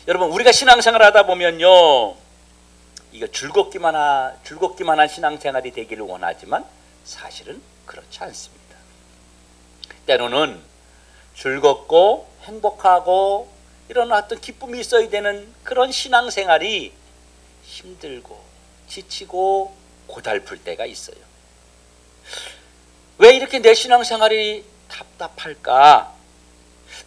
여러분, 우리가 신앙생활 하다 보면요, 이거 즐겁기만 한 신앙생활이 되기를 원하지만 사실은 그렇지 않습니다. 때로는 즐겁고 행복하고 이런 어떤 기쁨이 있어야 되는 그런 신앙생활이 힘들고 지치고 고달플 때가 있어요. 왜 이렇게 내 신앙생활이 답답할까?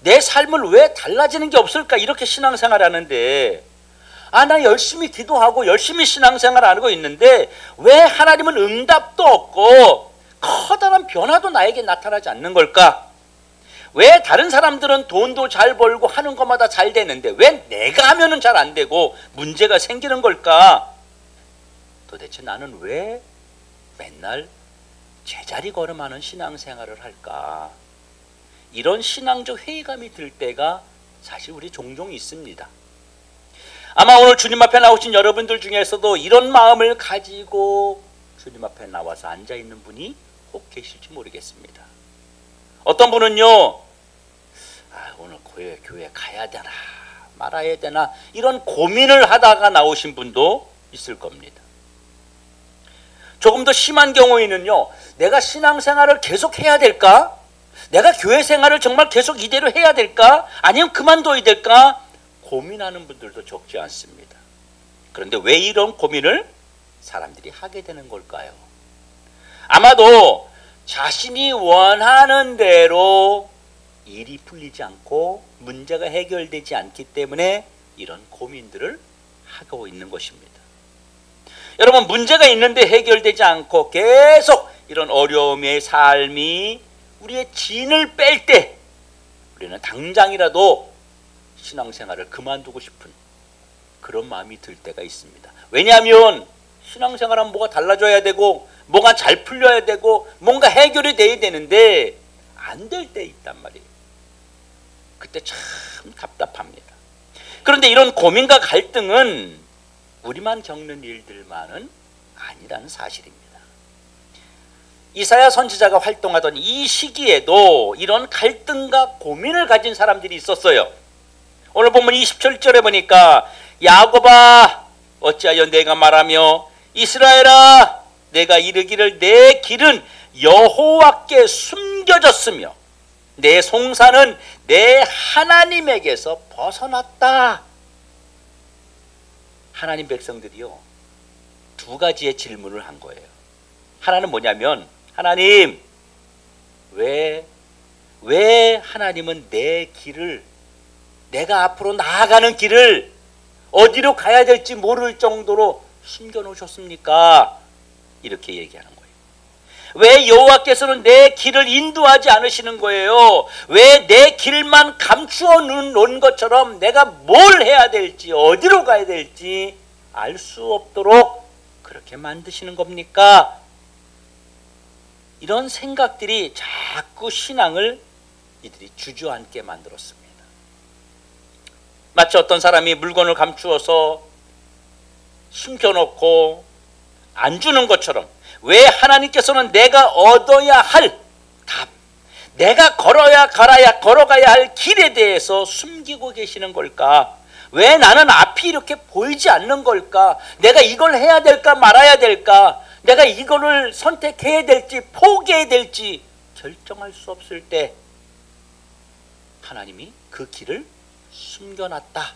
내 삶을 왜 달라지는 게 없을까? 이렇게 신앙생활 하는데, 나 열심히 기도하고 열심히 신앙생활 하고 있는데 왜 하나님은 응답도 없고 커다란 변화도 나에게 나타나지 않는 걸까? 왜 다른 사람들은 돈도 잘 벌고 하는 것마다 잘 되는데 왜 내가 하면은 잘 안 되고 문제가 생기는 걸까? 도대체 나는 왜 맨날 제자리 걸음하는 신앙생활을 할까? 이런 신앙적 회의감이 들 때가 사실 우리 종종 있습니다. 아마 오늘 주님 앞에 나오신 여러분들 중에서도 이런 마음을 가지고 주님 앞에 나와서 앉아있는 분이 혹 계실지 모르겠습니다. 어떤 분은요, 오늘 교회 가야 되나 말아야 되나 이런 고민을 하다가 나오신 분도 있을 겁니다. 조금 더 심한 경우에는요, 내가 신앙생활을 계속 해야 될까? 내가 교회 생활을 정말 계속 이대로 해야 될까? 아니면 그만둬야 될까? 고민하는 분들도 적지 않습니다. 그런데 왜 이런 고민을 사람들이 하게 되는 걸까요? 아마도 자신이 원하는 대로 일이 풀리지 않고 문제가 해결되지 않기 때문에 이런 고민들을 하고 있는 것입니다. 여러분, 문제가 있는데 해결되지 않고 계속 이런 어려움의 삶이 우리의 진을 뺄 때 우리는 당장이라도 신앙생활을 그만두고 싶은 그런 마음이 들 때가 있습니다. 왜냐하면 신앙생활하면 뭐가 달라져야 되고 뭐가 잘 풀려야 되고 뭔가 해결이 돼야 되는데 안 될 때 있단 말이에요. 그때 참 답답합니다. 그런데 이런 고민과 갈등은 우리만 겪는 일들만은 아니라는 사실입니다. 이사야 선지자가 활동하던 이 시기에도 이런 갈등과 고민을 가진 사람들이 있었어요. 오늘 본문 27절에 보니까 야곱아 어찌하여 내가 말하며 이스라엘아 내가 이르기를 내 길은 여호와께 숨겨졌으며 내 송사는 내 하나님에게서 벗어났다. 하나님 백성들이요, 두 가지의 질문을 한 거예요. 하나는 뭐냐면, 하나님 왜 하나님은 내 길을, 내가 앞으로 나아가는 길을 어디로 가야 될지 모를 정도로 숨겨놓으셨습니까? 이렇게 얘기하는 거예요. 왜 여호와께서는 내 길을 인도하지 않으시는 거예요? 왜 내 길만 감추어 놓은 것처럼 내가 뭘 해야 될지 어디로 가야 될지 알 수 없도록 그렇게 만드시는 겁니까? 이런 생각들이 자꾸 신앙을 이들이 주저앉게 만들었습니다. 마치 어떤 사람이 물건을 감추어서 숨겨놓고 안 주는 것처럼 왜 하나님께서는 내가 얻어야 할 답, 내가 걸어가야 할 길에 대해서 숨기고 계시는 걸까? 왜 나는 앞이 이렇게 보이지 않는 걸까? 내가 이걸 해야 될까 말아야 될까? 내가 이거를 선택해야 될지 포기해야 될지 결정할 수 없을 때 하나님이 그 길을 숨겨놨다.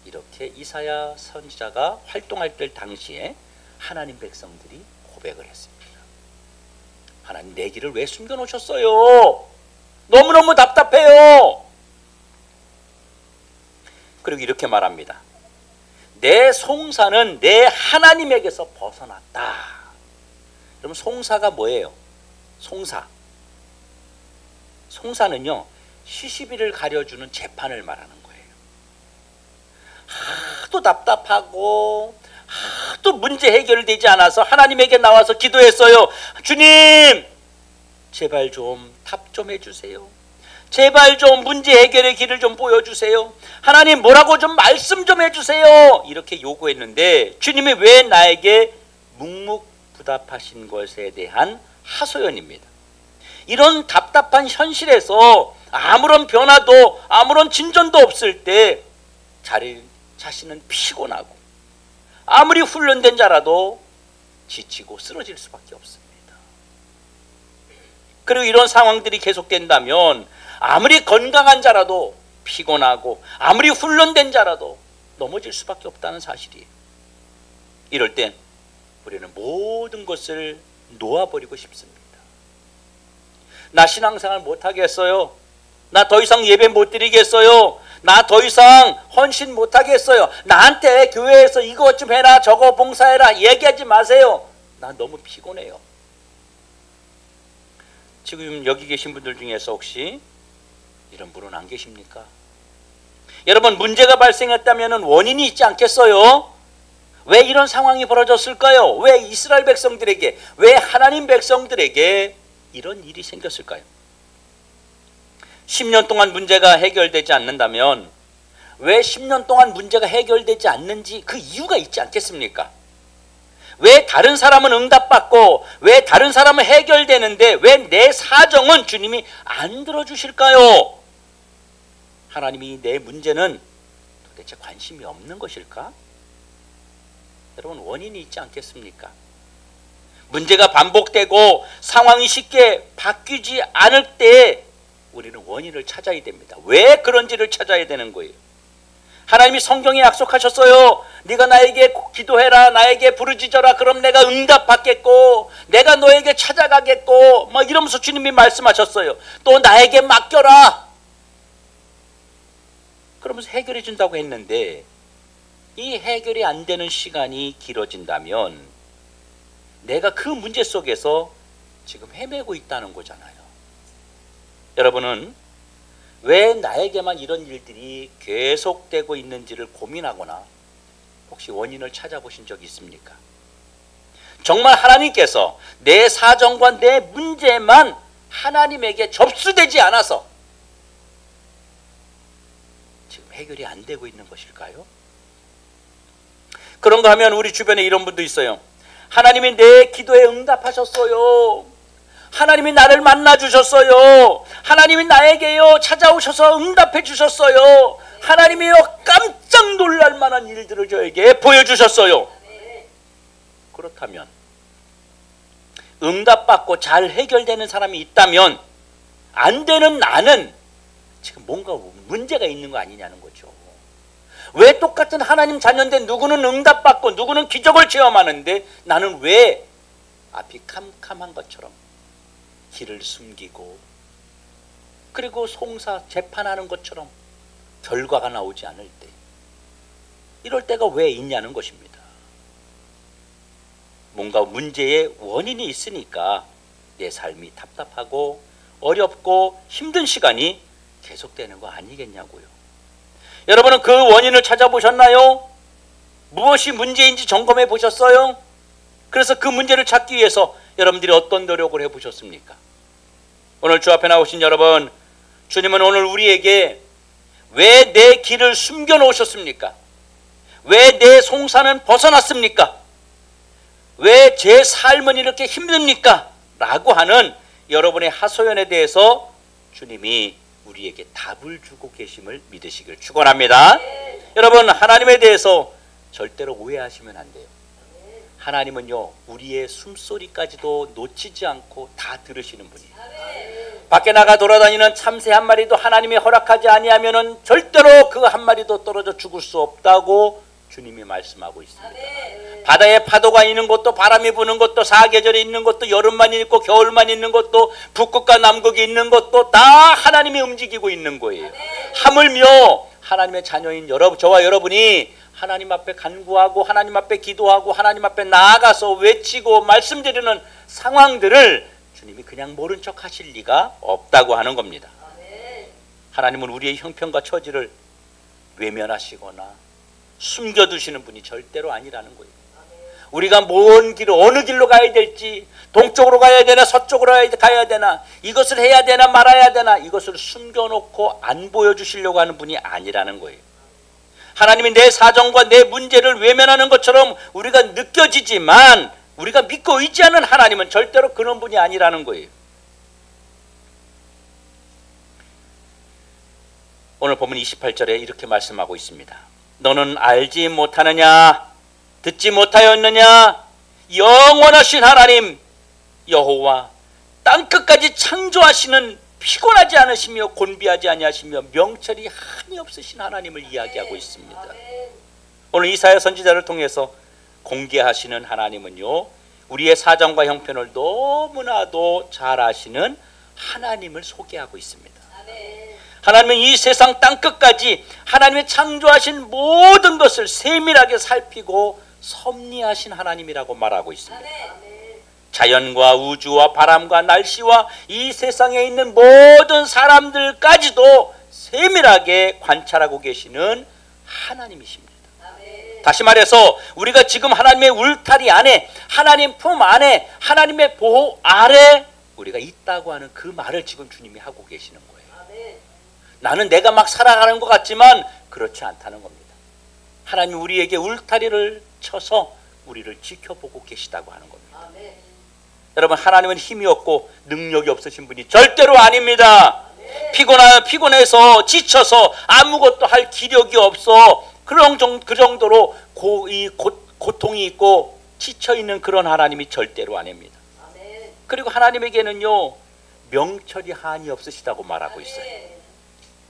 이렇게 이사야 선지자가 활동할 때 당시에 하나님 백성들이 고백을 했습니다. 하나님 내 길을 왜 숨겨놓으셨어요? 너무너무 답답해요. 그리고 이렇게 말합니다. 내 송사는 내 하나님에게서 벗어났다. 그럼 송사가 뭐예요? 송사는요, 시시비를 가려주는 재판을 말하는 거예요. 하도 답답하고 하도 문제 해결되지 않아서 하나님에게 나와서 기도했어요. 주님 제발 좀 답 좀 해주세요. 제발 좀 문제 해결의 길을 좀 보여주세요. 하나님 뭐라고 좀 말씀 좀 해주세요. 이렇게 요구했는데 주님이 왜 나에게 묵묵부답하신 것에 대한 하소연입니다. 이런 답답한 현실에서 아무런 변화도 아무런 진전도 없을 때 자신은 피곤하고 아무리 훈련된 자라도 지치고 쓰러질 수밖에 없습니다. 그리고 이런 상황들이 계속된다면 아무리 건강한 자라도 피곤하고 아무리 훈련된 자라도 넘어질 수밖에 없다는 사실이에요. 이럴 땐 우리는 모든 것을 놓아버리고 싶습니다. 나 신앙생활 못하겠어요. 나 더 이상 예배 못 드리겠어요. 나 더 이상 헌신 못하겠어요. 나한테 교회에서 이것 좀 해라, 저거 봉사해라 얘기하지 마세요. 나 너무 피곤해요. 지금 여기 계신 분들 중에서 혹시 이런 분은 안 계십니까? 여러분, 문제가 발생했다면 원인이 있지 않겠어요? 왜 이런 상황이 벌어졌을까요? 왜 이스라엘 백성들에게, 왜 하나님 백성들에게 이런 일이 생겼을까요? 10년 동안 문제가 해결되지 않는다면 왜 10년 동안 문제가 해결되지 않는지 그 이유가 있지 않겠습니까? 왜 다른 사람은 응답받고 왜 다른 사람은 해결되는데 왜 내 사정은 주님이 안 들어주실까요? 하나님이 내 문제는 도대체 관심이 없는 것일까? 여러분, 원인이 있지 않겠습니까? 문제가 반복되고 상황이 쉽게 바뀌지 않을 때 우리는 원인을 찾아야 됩니다. 왜 그런지를 찾아야 되는 거예요. 하나님이 성경에 약속하셨어요. 네가 나에게 기도해라, 나에게 부르짖어라, 그럼 내가 응답받겠고 내가 너에게 찾아가겠고 이러면서 주님이 말씀하셨어요. 또 나에게 맡겨라, 그러면서 해결해 준다고 했는데 이 해결이 안 되는 시간이 길어진다면 내가 그 문제 속에서 지금 헤매고 있다는 거잖아요. 여러분은 왜 나에게만 이런 일들이 계속되고 있는지를 고민하거나 혹시 원인을 찾아보신 적이 있습니까? 정말 하나님께서 내 사정과 내 문제만 하나님에게 접수되지 않아서 지금 해결이 안 되고 있는 것일까요? 그런가 하면 우리 주변에 이런 분도 있어요. 하나님이 내 기도에 응답하셨어요. 하나님이 나를 만나주셨어요. 하나님이 나에게요 찾아오셔서 응답해 주셨어요. 하나님이요 깜짝 놀랄 만한 일들을 저에게 보여주셨어요. 그렇다면 응답받고 잘 해결되는 사람이 있다면 안 되는 나는 지금 뭔가 문제가 있는 거 아니냐는 거죠. 왜 똑같은 하나님 자녀인데 누구는 응답받고 누구는 기적을 체험하는데 나는 왜 앞이 캄캄한 것처럼 길을 숨기고 그리고 송사 재판하는 것처럼 결과가 나오지 않을 때, 이럴 때가 왜 있냐는 것입니다. 뭔가 문제의 원인이 있으니까 내 삶이 답답하고 어렵고 힘든 시간이 계속되는 거 아니겠냐고요. 여러분은 그 원인을 찾아보셨나요? 무엇이 문제인지 점검해 보셨어요? 그래서 그 문제를 찾기 위해서 여러분들이 어떤 노력을 해보셨습니까? 오늘 주 앞에 나오신 여러분, 주님은 오늘 우리에게 왜 내 길을 숨겨 놓으셨습니까? 왜 내 송사는 벗어났습니까? 왜 제 삶은 이렇게 힘듭니까? 라고 하는 여러분의 하소연에 대해서 주님이 우리에게 답을 주고 계심을 믿으시길 축원합니다. 여러분, 하나님에 대해서 절대로 오해하시면 안 돼요. 하나님은요 우리의 숨소리까지도 놓치지 않고 다 들으시는 분이에요. 밖에 나가 돌아다니는 참새 한 마리도 하나님이 허락하지 아니하면은 절대로 그 한 마리도 떨어져 죽을 수 없다고 주님이 말씀하고 있습니다. 바다에 파도가 있는 것도 바람이 부는 것도 사계절이 있는 것도 여름만 있고 겨울만 있는 것도 북극과 남극이 있는 것도 다 하나님이 움직이고 있는 거예요. 하물며 하나님의 자녀인 저와 여러분이 하나님 앞에 간구하고 하나님 앞에 기도하고 하나님 앞에 나아가서 외치고 말씀드리는 상황들을 주님이 그냥 모른 척 하실 리가 없다고 하는 겁니다. 하나님은 우리의 형편과 처지를 외면하시거나 숨겨두시는 분이 절대로 아니라는 거예요. 우리가 뭔 길을 어느 길로 가야 될지, 동쪽으로 가야 되나 서쪽으로 가야 되나, 이것을 해야 되나 말아야 되나, 이것을 숨겨놓고 안 보여주시려고 하는 분이 아니라는 거예요. 하나님이 내 사정과 내 문제를 외면하는 것처럼 우리가 느껴지지만 우리가 믿고 의지하는 하나님은 절대로 그런 분이 아니라는 거예요. 오늘 보면 28절에 이렇게 말씀하고 있습니다. 너는 알지 못하느냐? 듣지 못하였느냐? 영원하신 하나님 여호와 땅끝까지 창조하시는 피곤하지 않으시며 곤비하지 아니하시며 명철이 한이 없으신 하나님을 이야기하고 있습니다. 오늘 이사야 선지자를 통해서 공개하시는 하나님은요, 우리의 사정과 형편을 너무나도 잘 아시는 하나님을 소개하고 있습니다. 하나님은 이 세상 땅끝까지 하나님의 창조하신 모든 것을 세밀하게 살피고 섭리하신 하나님이라고 말하고 있습니다. 자연과 우주와 바람과 날씨와 이 세상에 있는 모든 사람들까지도 세밀하게 관찰하고 계시는 하나님이십니다. 다시 말해서 우리가 지금 하나님의 울타리 안에, 하나님 품 안에, 하나님의 보호 아래 우리가 있다고 하는 그 말을 지금 주님이 하고 계시는 거예요. 나는 내가 막 살아가는 것 같지만 그렇지 않다는 겁니다. 하나님 우리에게 울타리를 쳐서 우리를 지켜보고 계시다고 하는 겁니다. 여러분, 하나님은 힘이 없고 능력이 없으신 분이 절대로 아닙니다. 피곤해서 지쳐서 아무것도 할 기력이 없어 그 정도로 고통이 있고 지쳐있는 그런 하나님이 절대로 아닙니다. 그리고 하나님에게는요, 명철이 한이 없으시다고 말하고 있어요.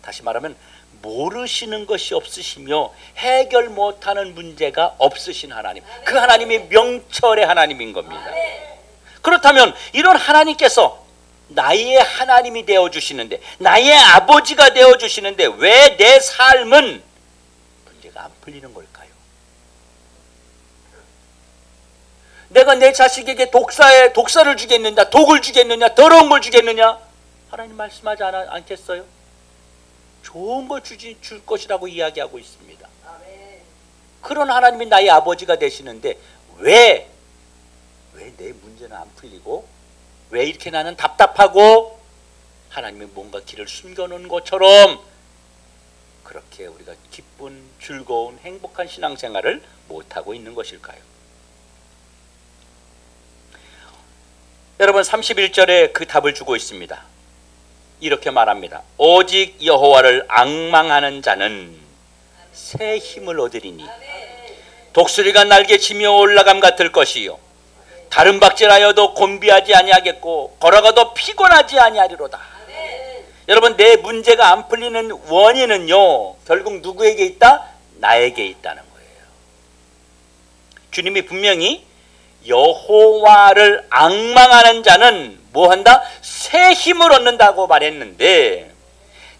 다시 말하면 모르시는 것이 없으시며 해결 못하는 문제가 없으신 하나님, 그 하나님이 명철의 하나님인 겁니다. 그렇다면 이런 하나님께서 나의 하나님이 되어주시는데, 나의 아버지가 되어주시는데 왜 내 삶은 문제가 안 풀리는 걸까요? 내가 내 자식에게 독사를 주겠느냐, 독을 주겠느냐, 더러운 걸 주겠느냐? 하나님 말씀하지 않겠어요? 좋은 걸 줄 것이라고 이야기하고 있습니다. 그런 하나님이 나의 아버지가 되시는데 왜 내 문제는 안 풀리고, 왜 이렇게 나는 답답하고 하나님이 뭔가 길을 숨겨놓은 것처럼 그렇게 우리가 기쁜, 즐거운, 행복한 신앙생활을 못하고 있는 것일까요? 여러분, 31절에 그 답을 주고 있습니다. 이렇게 말합니다. 오직 여호와를 앙망하는 자는 새 힘을 얻으리니 독수리가 날개치며 올라감 같을 것이요 다른 박질하여도 곤비하지 아니하겠고 걸어가도 피곤하지 아니하리로다. 여러분, 내 문제가 안 풀리는 원인은요, 결국 누구에게 있다? 나에게 있다는 거예요. 주님이 분명히 여호와를 앙망하는 자는 뭐 한다? 새 힘을 얻는다고 말했는데,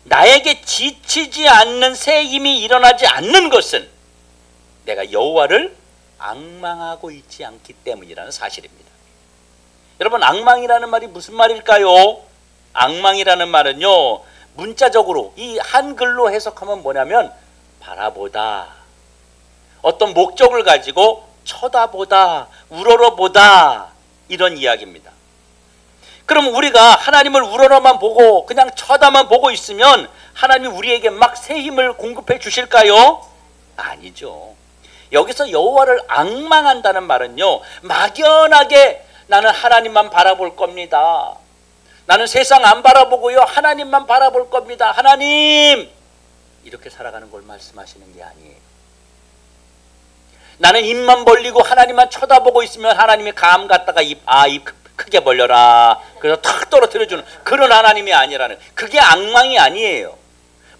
나에게 지치지 않는 새 힘이 일어나지 않는 것은 내가 여호와를 앙망하고 있지 않기 때문이라는 사실입니다. 여러분, 앙망이라는 말이 무슨 말일까요? 앙망이라는 말은요, 문자적으로 이 한글로 해석하면 뭐냐면 바라보다, 어떤 목적을 가지고 쳐다보다, 우러러보다, 이런 이야기입니다. 그럼 우리가 하나님을 우러러만 보고 그냥 쳐다만 보고 있으면 하나님이 우리에게 막 새 힘을 공급해 주실까요? 아니죠. 여기서 여호와를 앙망한다는 말은요, 막연하게 나는 하나님만 바라볼 겁니다, 나는 세상 안 바라보고요 하나님만 바라볼 겁니다, 하나님, 이렇게 살아가는 걸 말씀하시는 게 아니에요. 나는 입만 벌리고 하나님만 쳐다보고 있으면 하나님이 감 갖다가 입 크게 벌려라, 그래서 탁 떨어뜨려주는 그런 하나님이 아니라는, 그게 앙망이 아니에요.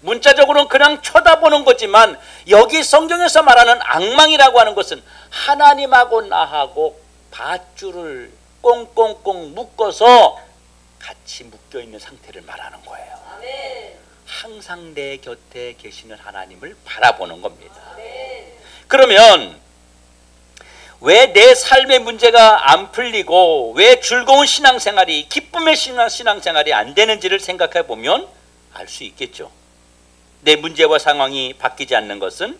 문자적으로는 그냥 쳐다보는 거지만 여기 성경에서 말하는 앙망이라고 하는 것은 하나님하고 나하고 밧줄을 꽁꽁꽁 묶어서 같이 묶여있는 상태를 말하는 거예요. 항상 내 곁에 계시는 하나님을 바라보는 겁니다. 그러면 왜 내 삶의 문제가 안 풀리고 왜 즐거운 신앙생활이, 기쁨의 신앙생활이 안 되는지를 생각해 보면 알 수 있겠죠. 내 문제와 상황이 바뀌지 않는 것은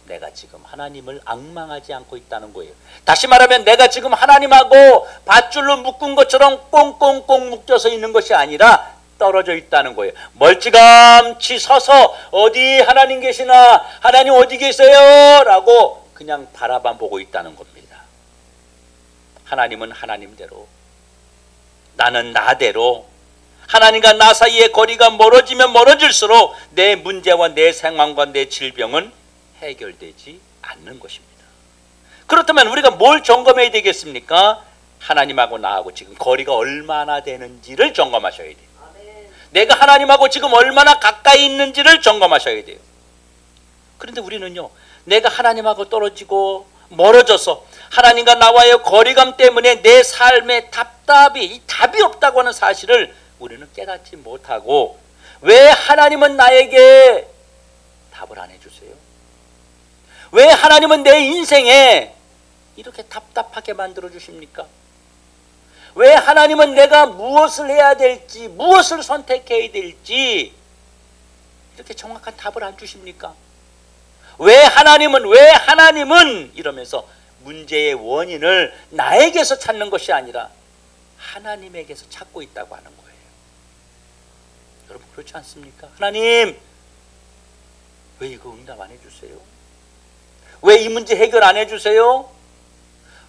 내가 지금 하나님을 앙망하지 않고 있다는 거예요. 다시 말하면 내가 지금 하나님하고 밧줄로 묶은 것처럼 꽁꽁꽁 묶여서 있는 것이 아니라 떨어져 있다는 거예요. 멀찌감치 서서 어디 하나님 계시나, 하나님 어디 계세요? 라고 그냥 바라만 보고 있다는 겁니다. 하나님은 하나님대로, 나는 나대로, 하나님과 나 사이의 거리가 멀어지면 멀어질수록 내 문제와 내 상황과 내 질병은 해결되지 않는 것입니다. 그렇다면 우리가 뭘 점검해야 되겠습니까? 하나님하고 나하고 지금 거리가 얼마나 되는지를 점검하셔야 돼요. 내가 하나님하고 지금 얼마나 가까이 있는지를 점검하셔야 돼요. 그런데 우리는요, 내가 하나님하고 떨어지고 멀어져서 하나님과 나와의 거리감 때문에 내 삶에 이 답이 없다고 하는 사실을 우리는 깨닫지 못하고, 왜 하나님은 나에게 답을 안 해주세요? 왜 하나님은 내 인생에 이렇게 답답하게 만들어 주십니까? 왜 하나님은 내가 무엇을 해야 될지, 무엇을 선택해야 될지 이렇게 정확한 답을 안 주십니까? 왜 하나님은 이러면서 문제의 원인을 나에게서 찾는 것이 아니라 하나님에게서 찾고 있다고 하는 거예요. 여러분, 그렇지 않습니까? 하나님, 왜 이거 응답 안 해주세요? 왜 이 문제 해결 안 해주세요?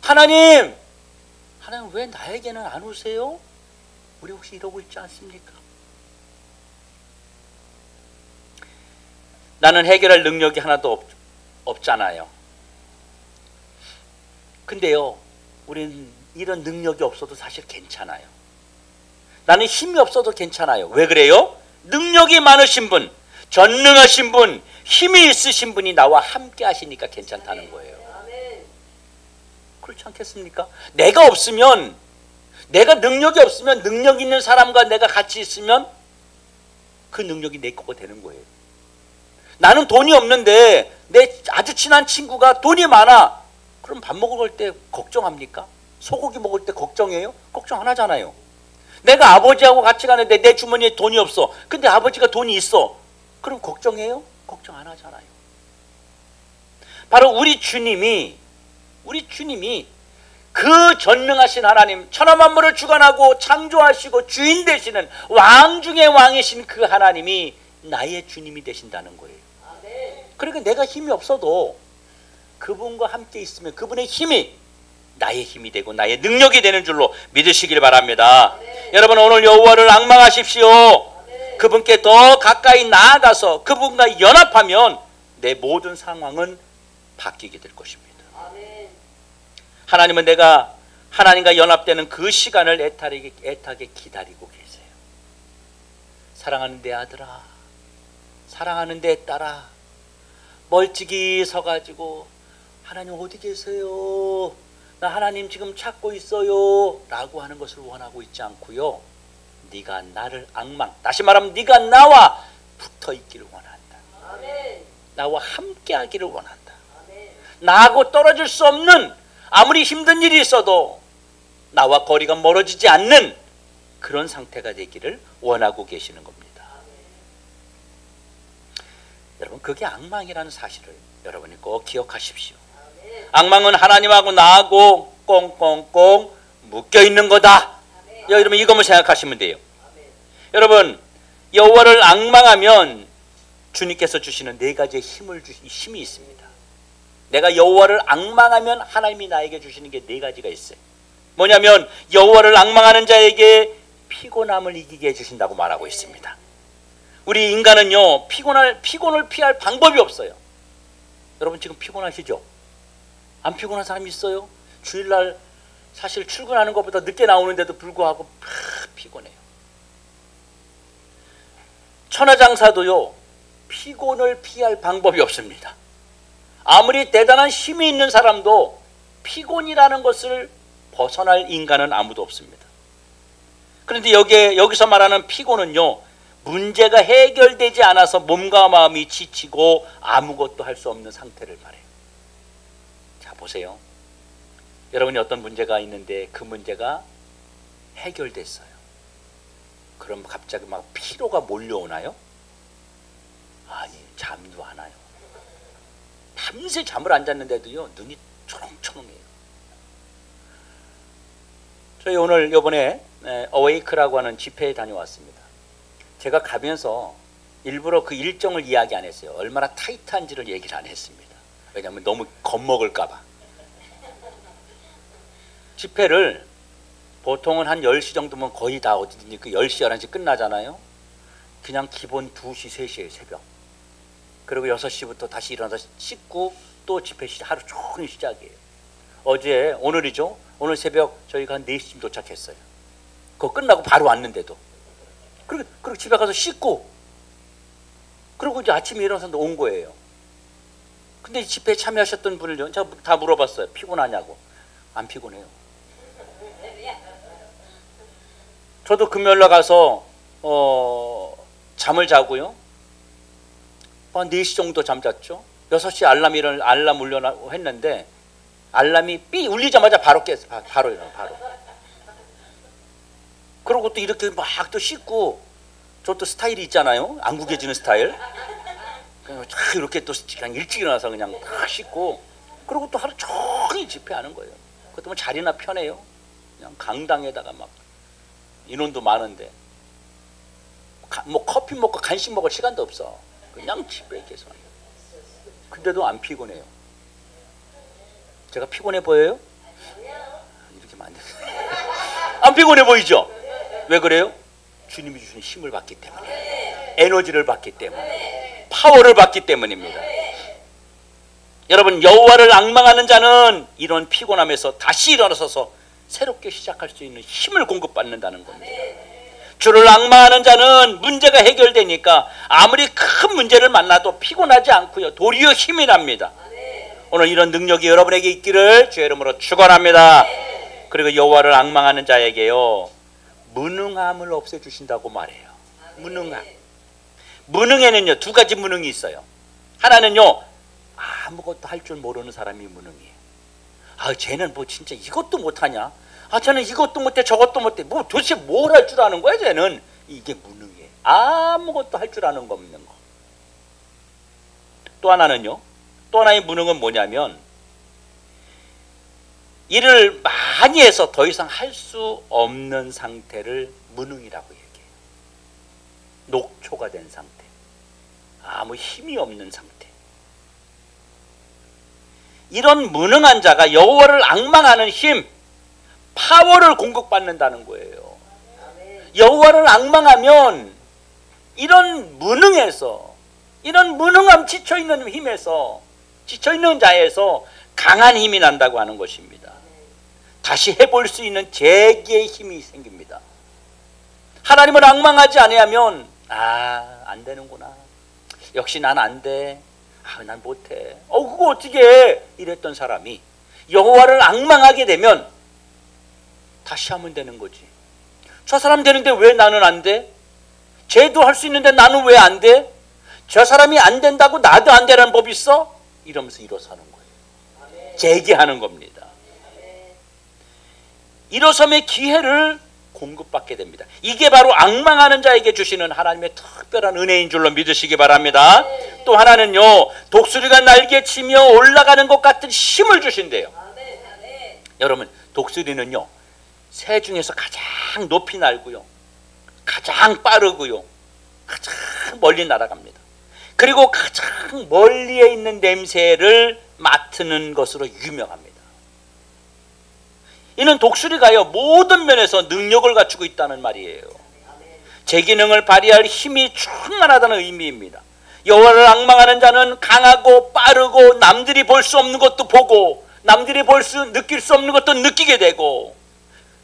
하나님 왜 나에게는 안 오세요? 우리 혹시 이러고 있지 않습니까? 나는 해결할 능력이 하나도 없잖아요. 근데요, 우린 이런 능력이 없어도 사실 괜찮아요. 나는 힘이 없어도 괜찮아요. 왜 그래요? 능력이 많으신 분, 전능하신 분, 힘이 있으신 분이 나와 함께 하시니까 괜찮다는 거예요. 그렇지 않겠습니까? 내가 능력이 없으면, 능력 있는 사람과 내가 같이 있으면 그 능력이 내 거가 되는 거예요. 나는 돈이 없는데 내 아주 친한 친구가 돈이 많아. 그럼 밥 먹을 때 걱정합니까? 소고기 먹을 때 걱정해요? 걱정 안 하잖아요. 내가 아버지하고 같이 가는데 내 주머니에 돈이 없어. 근데 아버지가 돈이 있어. 그럼 걱정해요? 걱정 안 하잖아요. 바로 우리 주님이 그 전능하신 하나님, 천하만물을 주관하고 창조하시고 주인 되시는 왕 중의 왕이신 그 하나님이 나의 주님이 되신다는 거예요. 그러니까 내가 힘이 없어도 그분과 함께 있으면 그분의 힘이 나의 힘이 되고 나의 능력이 되는 줄로 믿으시길 바랍니다. 여러분, 오늘 여호와를 앙망하십시오. 그분께 더 가까이 나아가서 그분과 연합하면 내 모든 상황은 바뀌게 될 것입니다. 하나님은 내가 하나님과 연합되는 그 시간을 애타게 기다리고 계세요. 사랑하는 내 아들아, 사랑하는 내 딸아, 멀찍이 서가지고 하나님 어디 계세요? 나 하나님 지금 찾고 있어요 라고 하는 것을 원하고 있지 않고요, 네가 나를 다시 말하면 네가 나와 붙어 있기를 원한다. 나와 함께 하기를 원한다. 나하고 떨어질 수 없는, 아무리 힘든 일이 있어도 나와 거리가 멀어지지 않는 그런 상태가 되기를 원하고 계시는 겁니다. 여러분, 그게 앙망이라는 사실을 여러분이 꼭 기억하십시오. 앙망은 하나님하고 나하고 꽁꽁꽁 묶여있는 거다. 여러분, 이것만 생각하시면 돼요. 여러분, 여호와를 앙망하면 주님께서 주시는 네 가지의 힘이 있습니다. 내가 여호와를 앙망하면 하나님이 나에게 주시는 게 네 가지가 있어요. 뭐냐면 여호와를 앙망하는 자에게 피곤함을 이기게 해주신다고 말하고 있습니다. 우리 인간은요, 피곤을 피할 방법이 없어요. 여러분, 지금 피곤하시죠? 안 피곤한 사람 있어요? 주일날 사실 출근하는 것보다 늦게 나오는데도 불구하고 피곤해요. 천하장사도요, 피곤을 피할 방법이 없습니다. 아무리 대단한 힘이 있는 사람도 피곤이라는 것을 벗어날 인간은 아무도 없습니다. 그런데 여기서 말하는 피곤은요, 문제가 해결되지 않아서 몸과 마음이 지치고 아무것도 할 수 없는 상태를 말해요. 자, 보세요. 여러분이 어떤 문제가 있는데 그 문제가 해결됐어요. 그럼 갑자기 막 피로가 몰려오나요? 아니, 잠도 안 와요. 밤새 잠을 안 잤는데도요, 눈이 초롱초롱해요. 저희 오늘 이번에 어웨이크라고 하는 집회에 다녀왔습니다. 제가 가면서 일부러 그 일정을 이야기 안 했어요. 얼마나 타이트한지를 얘기를 안 했습니다. 왜냐하면 너무 겁먹을까 봐. 집회를 보통은 한 10시 정도면 거의 다 어디든지 그 10시, 11시 끝나잖아요. 그냥 기본 2시, 3시에 새벽. 그리고 6시부터 다시 일어나서 씻고 또 집회 시작, 하루 종일 시작이에요. 어제, 오늘이죠. 오늘 새벽 저희가 한 4시쯤 도착했어요. 그거 끝나고 바로 왔는데도. 그리고 집에 가서 씻고, 그리고 이제 아침에 일어나서 온 거예요. 근데 이 집회에 참여하셨던 분을 제가 다 물어봤어요. 피곤하냐고. 안 피곤해요. 저도 금요일날 가서 잠을 자고요. 한 4시 정도 잠잤죠. 6시 알람 울려고 했는데 알람이 삐 울리자마자 바로 깼어요. 바로 일어나, 바로. 그러고 또 이렇게 막 또 씻고, 저 또 스타일이 있잖아요. 안 구겨지는 스타일. 그냥 이렇게 또 그냥 일찍 일어나서 그냥 딱 씻고, 그리고 또 하루 종일 집회하는 거예요. 그것도 뭐 자리나 편해요. 그냥 강당에다가 막 인원도 많은데 뭐 커피 먹고 간식 먹을 시간도 없어. 그냥 집회에 계속. 근데도 안 피곤해요. 제가 피곤해 보여요? 이렇게 하면 안 돼요. 안 피곤해 보이죠? 왜 그래요? 주님이 주신 힘을 받기 때문에, 에너지를 받기 때문에, 파워를 받기 때문입니다. 여러분, 여호와를 앙망하는 자는 이런 피곤함에서 다시 일어나서서 새롭게 시작할 수 있는 힘을 공급받는다는 겁니다. 주를 앙망하는 자는 문제가 해결되니까 아무리 큰 문제를 만나도 피곤하지 않고요, 도리어 힘이 납니다. 오늘 이런 능력이 여러분에게 있기를 주의 이름으로 축원합니다. 그리고 여호와를 앙망하는 자에게요, 무능함을 없애주신다고 말해요. 무능함. 무능에는요, 두 가지 무능이 있어요. 하나는요, 아무것도 할 줄 모르는 사람이 무능이에요. 쟤는 뭐 진짜 이것도 못하냐? 쟤는 이것도 못해, 저것도 못해. 뭐 도대체 뭘 할 줄 아는 거야, 쟤는? 이게 무능이에요. 아무것도 할 줄 아는 거 없는 거. 또 하나는요, 또 하나의 무능은 뭐냐면, 일을 많이 해서 더 이상 할 수 없는 상태를 무능이라고 얘기해요. 녹초가 된 상태. 아무 힘이 없는 상태. 이런 무능한 자가 여호와를 앙망하는 힘, 파워를 공급받는다는 거예요. 여호와를 앙망하면 이런 무능에서, 이런 무능함, 지쳐있는 힘에서, 지쳐있는 자에서 강한 힘이 난다고 하는 것입니다. 다시 해볼 수 있는 재기의 힘이 생깁니다. 하나님을 앙망하지 아니하면 안 되는구나. 역시 난 안 돼. 난 못해. 그거 어떻게 해? 이랬던 사람이 여호와를 앙망하게 되면 다시 하면 되는 거지. 저 사람 되는데 왜 나는 안 돼? 쟤도 할 수 있는데 나는 왜 안 돼? 저 사람이 안 된다고 나도 안 되라는 법이 있어? 이러면서 일어서는 거예요. 재기하는 겁니다. 일어섬의 기회를 공급받게 됩니다. 이게 바로 앙망하는 자에게 주시는 하나님의 특별한 은혜인 줄로 믿으시기 바랍니다. 또 하나는요, 독수리가 날개치며 올라가는 것 같은 힘을 주신대요. 여러분, 독수리는요, 새 중에서 가장 높이 날고요, 가장 빠르고요, 가장 멀리 날아갑니다. 그리고 가장 멀리에 있는 냄새를 맡는 것으로 유명합니다. 이는 독수리가요, 모든 면에서 능력을 갖추고 있다는 말이에요. 제 기능을 발휘할 힘이 충만하다는 의미입니다. 여호와를 앙망하는 자는 강하고 빠르고 남들이 볼 수 없는 것도 보고 남들이 느낄 수 없는 것도 느끼게 되고,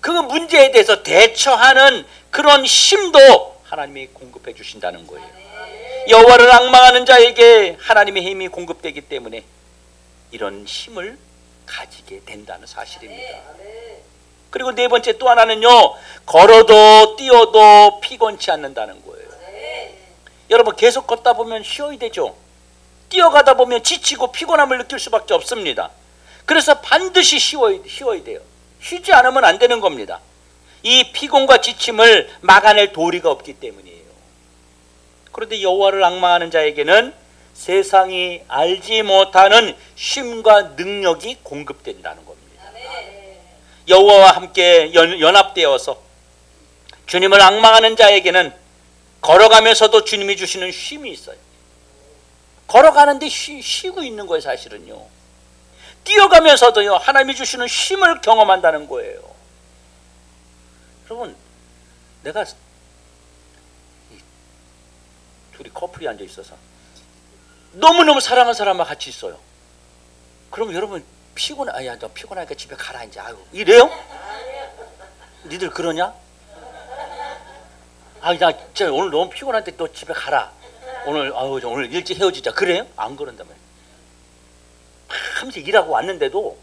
그 문제에 대해서 대처하는 그런 힘도 하나님이 공급해 주신다는 거예요. 여호와를 앙망하는 자에게 하나님의 힘이 공급되기 때문에 이런 힘을 가지게 된다는 사실입니다. 그리고 네 번째, 또 하나는요, 걸어도 뛰어도 피곤치 않는다는 거예요. 여러분, 계속 걷다 보면 쉬어야 되죠. 뛰어가다 보면 지치고 피곤함을 느낄 수밖에 없습니다. 그래서 반드시 쉬어야 돼요. 쉬지 않으면 안 되는 겁니다. 이 피곤과 지침을 막아낼 도리가 없기 때문이에요. 그런데 여호와를 앙망하는 자에게는 세상이 알지 못하는 쉼과 능력이 공급된다는 겁니다. 여호와와 함께 연합되어서 주님을 앙망하는 자에게는 걸어가면서도 주님이 주시는 쉼이 있어요. 걸어가는데 쉬고 있는 거예요, 사실은요. 뛰어가면서도요, 하나님이 주시는 쉼을 경험한다는 거예요. 여러분, 내가 둘이 커플이 앉아 있어서 너무너무 사랑하는 사람과 같이 있어요. 그럼 여러분 아야 너 피곤하니까 집에 가라 이제. 아유 이래요? 니들 그러냐? 나 진짜 오늘 너무 피곤한데 너 집에 가라. 오늘 일찍 헤어지자. 그래요? 안 그런다며. 밤새 일하고 왔는데도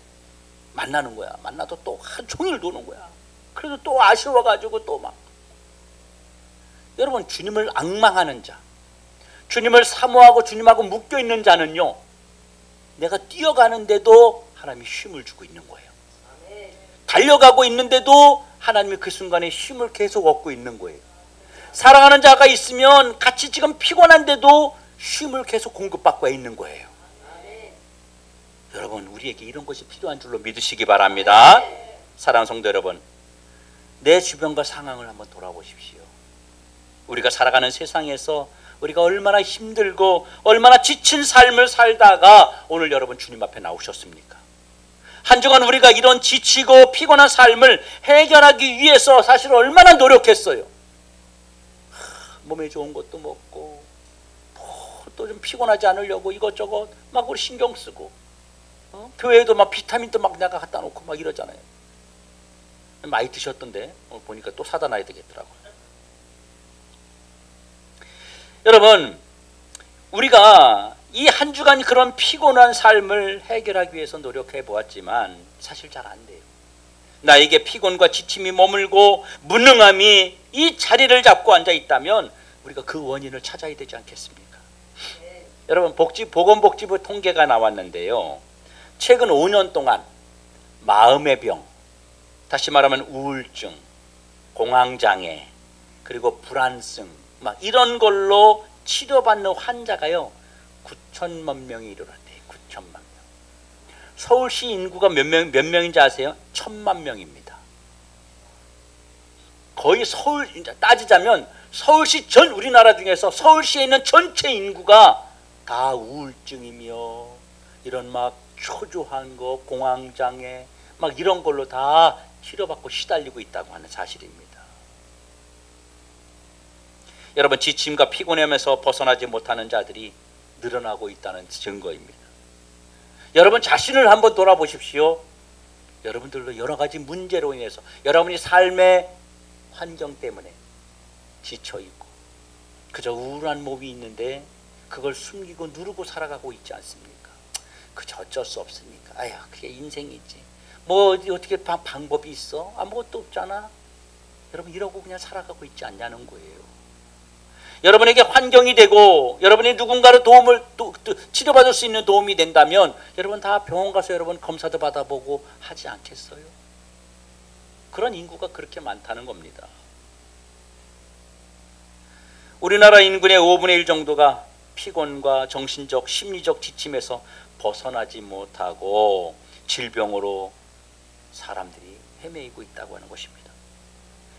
만나는 거야. 만나도 또 한 종일 노는 거야. 그래도 또 아쉬워가지고 또 막. 여러분 주님을 앙망하는 자, 주님을 사모하고 주님하고 묶여있는 자는요, 내가 뛰어가는데도 하나님이 힘을 주고 있는 거예요. 달려가고 있는데도 하나님이 그 순간에 힘을 계속 얻고 있는 거예요. 사랑하는 자가 있으면 같이 지금 피곤한데도 쉼을 계속 공급받고 있는 거예요. 여러분 우리에게 이런 것이 필요한 줄로 믿으시기 바랍니다. 사랑하는 성도 여러분, 내 주변과 상황을 한번 돌아보십시오. 우리가 살아가는 세상에서 우리가 얼마나 힘들고 얼마나 지친 삶을 살다가 오늘 여러분 주님 앞에 나오셨습니까? 한 주간 우리가 이런 지치고 피곤한 삶을 해결하기 위해서 사실 얼마나 노력했어요. 몸에 좋은 것도 먹고 또 좀 피곤하지 않으려고 이것저것 막 우리 신경 쓰고, 교회에도 막 비타민도 막 내가 갖다 놓고 막 이러잖아요. 많이 드셨던데 보니까 또 사다 놔야 되겠더라고요. 여러분 우리가 이 한 주간 그런 피곤한 삶을 해결하기 위해서 노력해 보았지만 사실 잘 안 돼요. 나에게 피곤과 지침이 머물고 무능함이 이 자리를 잡고 앉아 있다면 우리가 그 원인을 찾아야 되지 않겠습니까? 여러분 보건복지부 통계가 나왔는데요, 최근 5년 동안 마음의 병, 다시 말하면 우울증, 공황장애, 그리고 불안증 막 이런 걸로 치료받는 환자가요 9천만 명이 이르렀대요. 9천만 명. 서울시 인구가 몇 명인지 아세요? 1,000만 명입니다. 거의 따지자면 서울시 우리나라 중에서 서울시에 있는 전체 인구가 다 우울증이며 이런 막 초조한 거, 공황장애 막 이런 걸로 다 치료받고 시달리고 있다고 하는 사실입니다. 여러분 지침과 피곤함에서 벗어나지 못하는 자들이 늘어나고 있다는 증거입니다. 여러분 자신을 한번 돌아보십시오. 여러분들도 여러 가지 문제로 인해서 여러분이 삶의 환경 때문에 지쳐있고 그저 우울한 몸이 있는데 그걸 숨기고 누르고 살아가고 있지 않습니까? 그저 어쩔 수 없으니까 아야 그게 인생이지 뭐 어떻게 방법이 있어? 아무것도 없잖아. 여러분 이러고 그냥 살아가고 있지 않냐는 거예요. 여러분에게 환경이 되고 여러분이 누군가를 치료받을 수 있는 도움이 된다면 여러분 다 병원 가서 여러분 검사도 받아보고 하지 않겠어요? 그런 인구가 그렇게 많다는 겁니다. 우리나라 인구의 5분의 1 정도가 피곤과 정신적, 심리적 지침에서 벗어나지 못하고 질병으로 사람들이 헤매이고 있다고 하는 것입니다.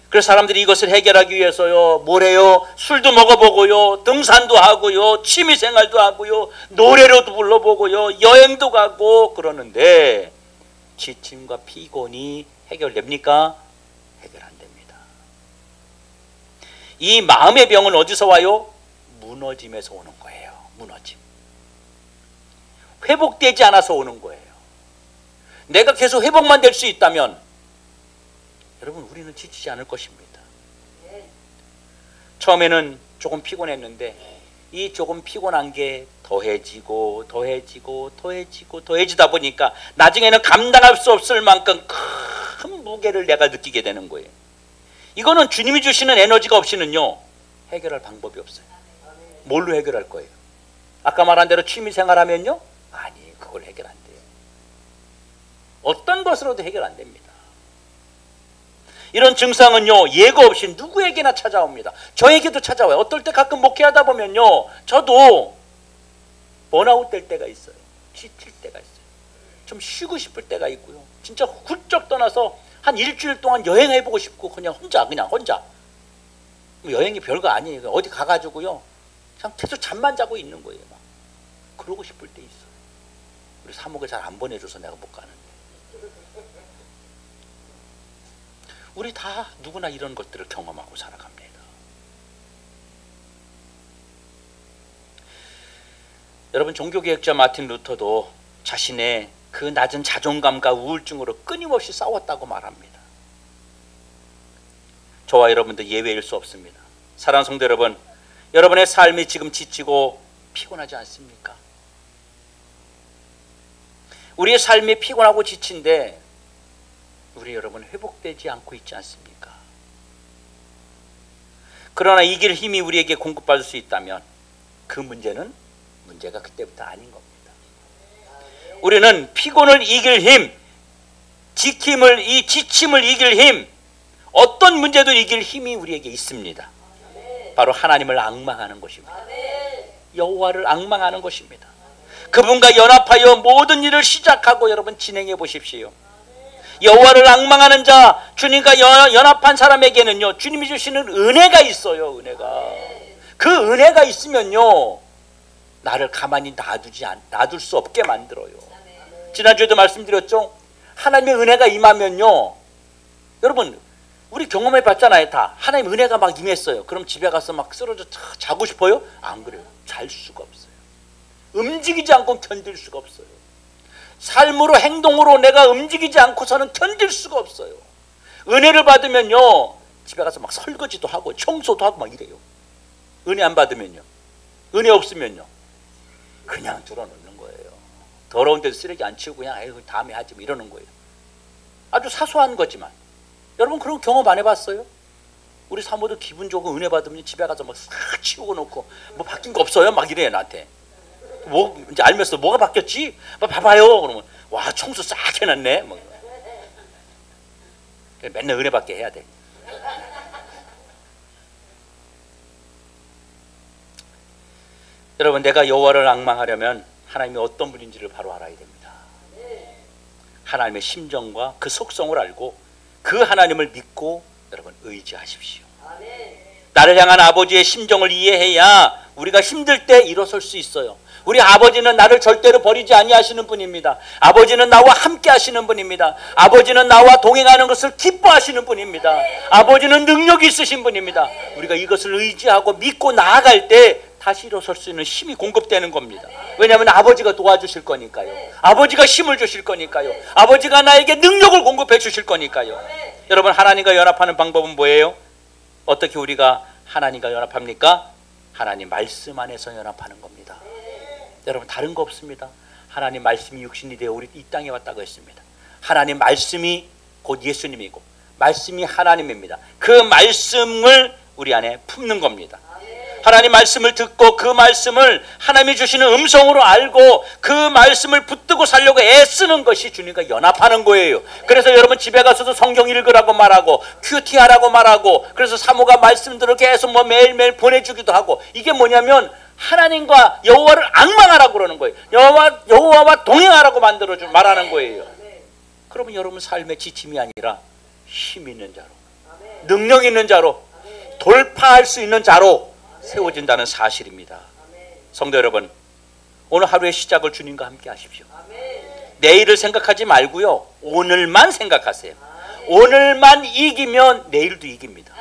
그래서 사람들이 이것을 해결하기 위해서요 뭘 해요? 술도 먹어보고요, 등산도 하고요, 취미생활도 하고요, 노래로도 불러보고요, 여행도 가고 그러는데 지침과 피곤이 해결됩니까? 해결 안 됩니다. 이 마음의 병은 어디서 와요? 무너짐에서 오는 거예요. 무너짐. 회복되지 않아서 오는 거예요. 내가 계속 회복만 될 수 있다면 여러분 우리는 지치지 않을 것입니다. 처음에는 조금 피곤했는데 이 조금 피곤한 게 더해지고 더해지다 보니까 나중에는 감당할 수 없을 만큼 큰 무게를 내가 느끼게 되는 거예요. 이거는 주님이 주시는 에너지가 없이는요 해결할 방법이 없어요. 뭘로 해결할 거예요? 아까 말한 대로 취미생활 하면요? 아니 그걸 해결 안 돼요. 어떤 것으로도 해결 안 됩니다. 이런 증상은요 예고 없이 누구에게나 찾아옵니다. 저에게도 찾아와요. 어떨 때 가끔 목회하다 보면요 저도 번아웃 될 때가 있어요. 지칠 때가 있어요. 좀 쉬고 싶을 때가 있고요. 진짜 훌쩍 떠나서 한 일주일 동안 여행해보고 싶고 그냥 혼자 여행이 별거 아니에요. 어디 가가지고요 그냥 계속 잠만 자고 있는 거예요. 막. 그러고 싶을 때 있어요. 우리 사목을 잘 안 보내줘서 내가 못 가는데. 우리 다 누구나 이런 것들을 경험하고 살아갑니다. 여러분, 종교개혁자 마틴 루터도 자신의 그 낮은 자존감과 우울증으로 끊임없이 싸웠다고 말합니다. 저와 여러분도 예외일 수 없습니다. 사랑하는 성도 여러분, 여러분의 삶이 지금 지치고 피곤하지 않습니까? 우리의 삶이 피곤하고 지친데 우리 여러분 회복되지 않고 있지 않습니까? 그러나 이길 힘이 우리에게 공급받을 수 있다면 그 문제가 그때부터 아닌 겁니다. 우리는 피곤을 이길 힘, 지침을 이길 힘, 어떤 문제도 이길 힘이 우리에게 있습니다. 바로 하나님을 앙망하는 것입니다. 여호와를 앙망하는 것입니다. 그분과 연합하여 모든 일을 시작하고 여러분 진행해 보십시오. 여호와를 앙망하는 자, 주님과 연합한 사람에게는요, 주님이 주시는 은혜가 있어요. 그 은혜가 있으면요, 나를 가만히 놔둘 수 없게 만들어요. 지난주에도 말씀드렸죠. 하나님의 은혜가 임하면요, 여러분 우리 경험해 봤잖아요. 다 하나님의 은혜가 막 임했어요. 그럼 집에 가서 막 쓰러져 자고 싶어요? 안 그래요. 잘 수가 없어요. 움직이지 않고 견딜 수가 없어요. 삶으로, 행동으로 내가 움직이지 않고서는 견딜 수가 없어요. 은혜를 받으면요, 집에 가서 막 설거지도 하고 청소도 하고 막 이래요. 은혜 안 받으면요, 은혜 없으면요, 그냥 들어놓는 거예요. 더러운 데서 쓰레기 안 치우고 그냥 에이, 다음에 하지 뭐 이러는 거예요. 아주 사소한 거지만 여러분 그런 경험 안 해봤어요? 우리 사모도 기분 좋고 은혜 받으면 집에 가서 막 싹 치우고 놓고 뭐 바뀐 거 없어요? 막 이래요 나한테. 뭐 이제 알면서 뭐가 바뀌었지? 봐봐요. 그러면 와 청소 싹 해놨네. 뭐. 맨날 은혜 받게 해야 돼. 여러분, 내가 여호와를 앙망하려면 하나님이 어떤 분인지를 바로 알아야 됩니다. 하나님의 심정과 그 속성을 알고 그 하나님을 믿고 여러분 의지하십시오. 나를 향한 아버지의 심정을 이해해야 우리가 힘들 때 일어설 수 있어요. 우리 아버지는 나를 절대로 버리지 아니하시는 분입니다. 아버지는 나와 함께 하시는 분입니다. 아버지는 나와 동행하는 것을 기뻐하시는 분입니다. 아버지는 능력이 있으신 분입니다. 우리가 이것을 의지하고 믿고 나아갈 때 다시 일어설 수 있는 힘이 공급되는 겁니다. 왜냐하면 아버지가 도와주실 거니까요. 아버지가 힘을 주실 거니까요. 아버지가 나에게 능력을 공급해 주실 거니까요. 여러분, 하나님과 연합하는 방법은 뭐예요? 어떻게 우리가 하나님과 연합합니까? 하나님 말씀 안에서 연합하는 겁니다. 여러분, 다른 거 없습니다. 하나님 말씀이 육신이 되어 우리 이 땅에 왔다고 했습니다. 하나님 말씀이 곧 예수님이고 말씀이 하나님입니다. 그 말씀을 우리 안에 품는 겁니다. 하나님 말씀을 듣고 그 말씀을 하나님이 주시는 음성으로 알고 그 말씀을 붙들고 살려고 애쓰는 것이 주님과 연합하는 거예요. 그래서 여러분 집에 가서도 성경 읽으라고 말하고 큐티하라고 말하고, 그래서 사모가 말씀들을 계속 뭐 매일매일 보내주기도 하고, 이게 뭐냐면 하나님과 여호와를 앙망하라고 그러는 거예요. 여호와와 동행하라고 말하는 거예요. 그러면 여러분 삶의 지침이 아니라 힘 있는 자로, 능력 있는 자로, 돌파할 수 있는 자로 세워진다는 사실입니다. 성도 여러분, 오늘 하루의 시작을 주님과 함께 하십시오. 내일을 생각하지 말고요, 오늘만 생각하세요. 오늘만 이기면 내일도 이깁니다.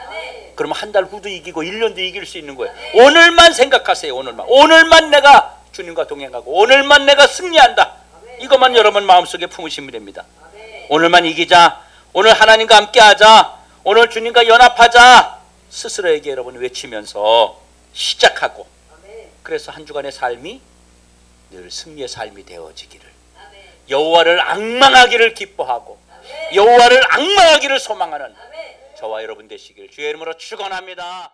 그러면 한 달 후도 이기고 1년도 이길 수 있는 거예요. 오늘만 생각하세요. 오늘만 내가 주님과 동행하고 오늘만 내가 승리한다. 이것만 여러분 마음속에 품으시면 됩니다. 오늘만 이기자, 오늘 하나님과 함께하자, 오늘 주님과 연합하자, 스스로에게 여러분 외치면서 시작하고, 그래서 한 주간의 삶이 늘 승리의 삶이 되어지기를, 여호와를 앙망하기를 기뻐하고 여호와를 앙망하기를 소망하는 저와 여러분 되시길 주의 이름으로 축원합니다.